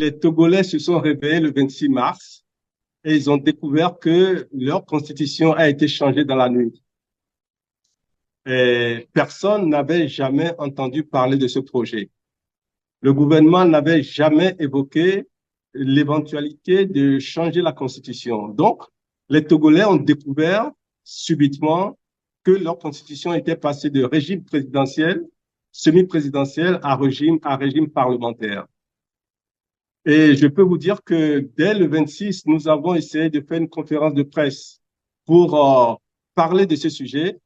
Les Togolais se sont réveillés le 26 mars et ils ont découvert que leur constitution a été changée dans la nuit. Et personne n'avait jamais entendu parler de ce projet. Le gouvernement n'avait jamais évoqué l'éventualité de changer la constitution. Donc, les Togolais ont découvert subitement que leur constitution était passée de régime présidentiel, semi-présidentiel à régime parlementaire. Et je peux vous dire que dès le 26, nous avons essayé de faire une conférence de presse pour parler de ce sujet.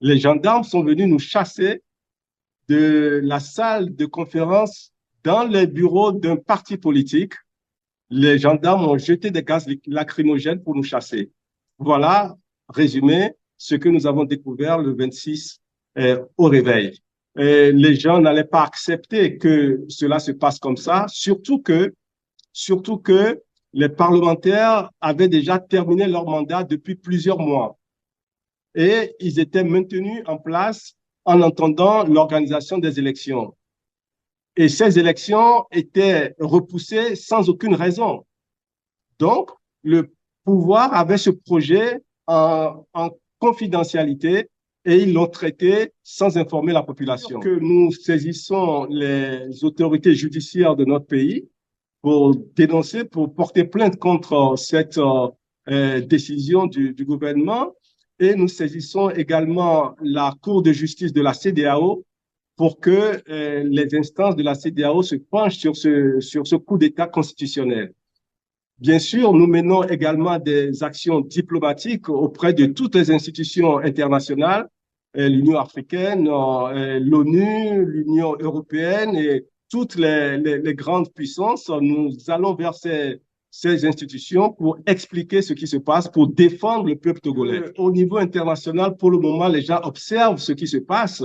Les gendarmes sont venus nous chasser de la salle de conférence dans les bureaux d'un parti politique. Les gendarmes ont jeté des gaz lacrymogènes pour nous chasser. Voilà, résumé, ce que nous avons découvert le 26 au réveil. Et les gens n'allaient pas accepter que cela se passe comme ça, surtout que les parlementaires avaient déjà terminé leur mandat depuis plusieurs mois et ils étaient maintenus en place en attendant l'organisation des élections. Et ces élections étaient repoussées sans aucune raison. Donc, le pouvoir avait ce projet en confidentialité et ils l'ont traité sans informer la population. Que nous saisissons les autorités judiciaires de notre pays pour dénoncer, pour porter plainte contre cette décision du gouvernement. Et nous saisissons également la Cour de justice de la CEDEAO pour que les instances de la CEDEAO se penchent sur ce coup d'État constitutionnel. Bien sûr, nous menons également des actions diplomatiques auprès de toutes les institutions internationales, l'Union africaine, l'ONU, l'Union européenne et toutes les grandes puissances. Nous allons vers ces institutions pour expliquer ce qui se passe, pour défendre le peuple togolais. Au niveau international, pour le moment, les gens observent ce qui se passe,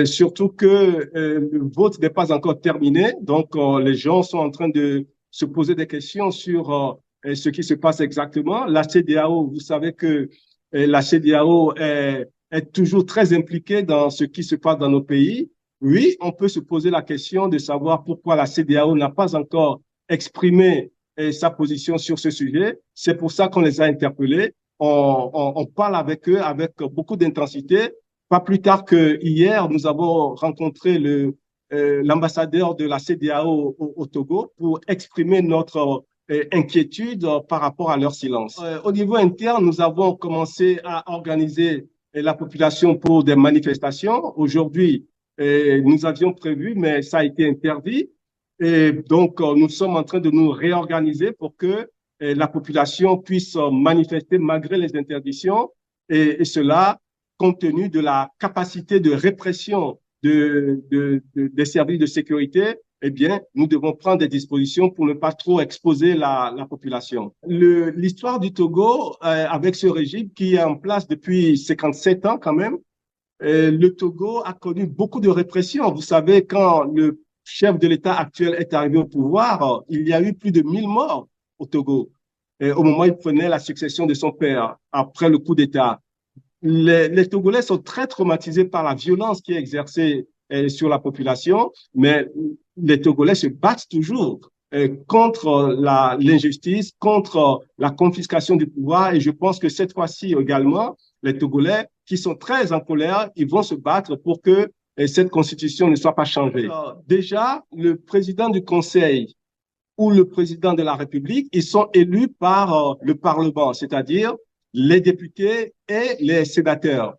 surtout que le vote n'est pas encore terminé. Donc, les gens sont en train de se poser des questions sur ce qui se passe exactement. La CEDEAO, vous savez que la CEDEAO est toujours très impliquée dans ce qui se passe dans nos pays. Oui, on peut se poser la question de savoir pourquoi la CEDEAO n'a pas encore exprimé sa position sur ce sujet. C'est pour ça qu'on les a interpellés. On parle avec eux avec beaucoup d'intensité. Pas plus tard que hier, nous avons rencontré l'ambassadeur de la CEDEAO au Togo pour exprimer notre inquiétude par rapport à leur silence. Au niveau interne, nous avons commencé à organiser la population pour des manifestations. Aujourd'hui, nous avions prévu, mais ça a été interdit. Et donc, nous sommes en train de nous réorganiser pour que la population puisse manifester malgré les interdictions et cela compte tenu de la capacité de répression des services de sécurité. Eh bien, nous devons prendre des dispositions pour ne pas trop exposer la population. L'histoire du Togo, avec ce régime qui est en place depuis 57 ans quand même, le Togo a connu beaucoup de répression. Vous savez, quand le chef de l'État actuel est arrivé au pouvoir, il y a eu plus de 1000 morts au Togo. Et au moment où il prenait la succession de son père, après le coup d'État. Les Togolais sont très traumatisés par la violence qui est exercée sur la population, mais les Togolais se battent toujours contre l'injustice, contre la confiscation du pouvoir. Et je pense que cette fois-ci également, les Togolais qui sont très en colère, ils vont se battre pour que cette constitution ne soit pas changée. Alors, déjà, le président du Conseil ou le président de la République, ils sont élus par le Parlement, c'est-à-dire les députés et les sénateurs.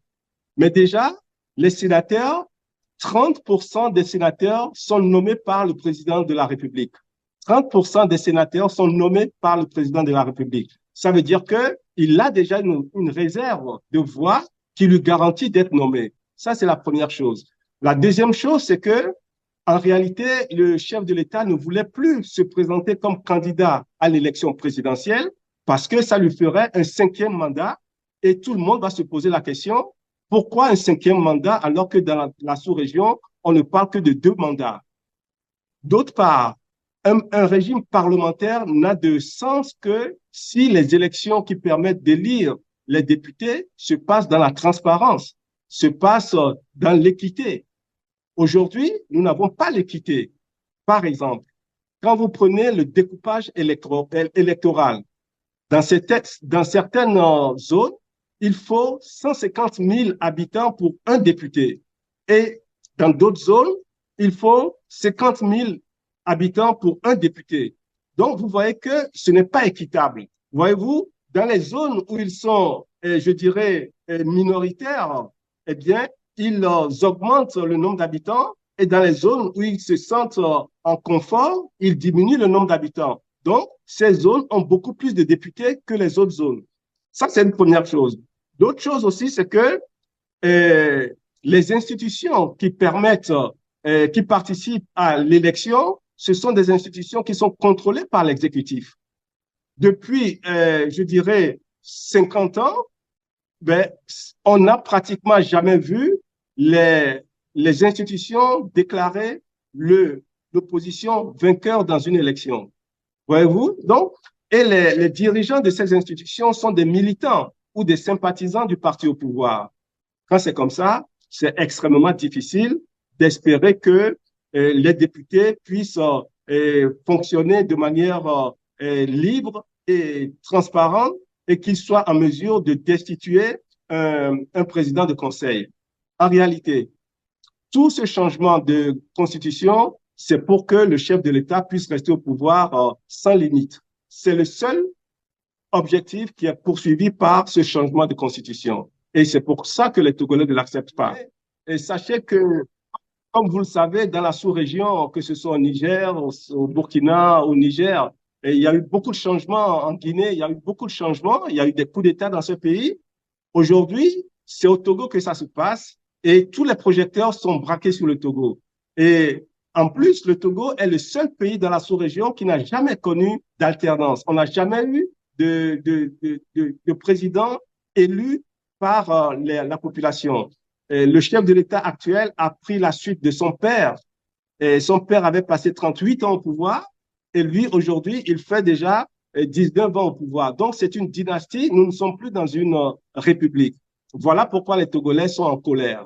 Mais déjà, les sénateurs, 30% des sénateurs sont nommés par le président de la République. 30% des sénateurs sont nommés par le président de la République. Ça veut dire qu'il a déjà une réserve de voix qui lui garantit d'être nommé. Ça, c'est la première chose. La deuxième chose, c'est que, en réalité, le chef de l'État ne voulait plus se présenter comme candidat à l'élection présidentielle parce que ça lui ferait un 5e mandat et tout le monde va se poser la question, pourquoi un 5e mandat alors que dans la sous-région, on ne parle que de 2 mandats? D'autre part, un régime parlementaire n'a de sens que si les élections qui permettent d'élire les députés se passent dans la transparence, se passent dans l'équité. Aujourd'hui, nous n'avons pas l'équité. Par exemple, quand vous prenez le découpage électoral, dans certaines zones, il faut 150 000 habitants pour un député. Et dans d'autres zones, il faut 50 000 habitants pour un député. Donc, vous voyez que ce n'est pas équitable. Voyez-vous, dans les zones où ils sont, je dirais, minoritaires, eh bien, ils augmentent le nombre d'habitants et dans les zones où ils se sentent en confort, ils diminuent le nombre d'habitants. Donc, ces zones ont beaucoup plus de députés que les autres zones. Ça, c'est une première chose. L'autre chose aussi, c'est que les institutions qui permettent, qui participent à l'élection, ce sont des institutions qui sont contrôlées par l'exécutif. Depuis, je dirais, 50 ans, ben, on n'a pratiquement jamais vu les institutions déclarer l'opposition vainqueur dans une élection. Voyez-vous? Donc, et les dirigeants de ces institutions sont des militants ou des sympathisants du parti au pouvoir. Quand c'est comme ça, c'est extrêmement difficile d'espérer que les députés puissent fonctionner de manière libre et transparente et qu'ils soient en mesure de destituer un président de conseil. En réalité, tout ce changement de constitution, c'est pour que le chef de l'État puisse rester au pouvoir sans limite. C'est le seul objectif qui est poursuivi par ce changement de constitution. Et c'est pour ça que les Togolais ne l'acceptent pas. Et sachez que, comme vous le savez, dans la sous-région, que ce soit au Niger, au Burkina, au Niger, et il y a eu beaucoup de changements en Guinée, il y a eu beaucoup de changements, il y a eu des coups d'État dans ce pays. Aujourd'hui, c'est au Togo que ça se passe et tous les projecteurs sont braqués sur le Togo. Et en plus, le Togo est le seul pays dans la sous-région qui n'a jamais connu d'alternance. On n'a jamais eu de président élu par la population. Et le chef de l'État actuel a pris la suite de son père. Et son père avait passé 38 ans au pouvoir et lui, aujourd'hui, il fait déjà 19 ans au pouvoir. Donc, c'est une dynastie. Nous ne sommes plus dans une république. Voilà pourquoi les Togolais sont en colère.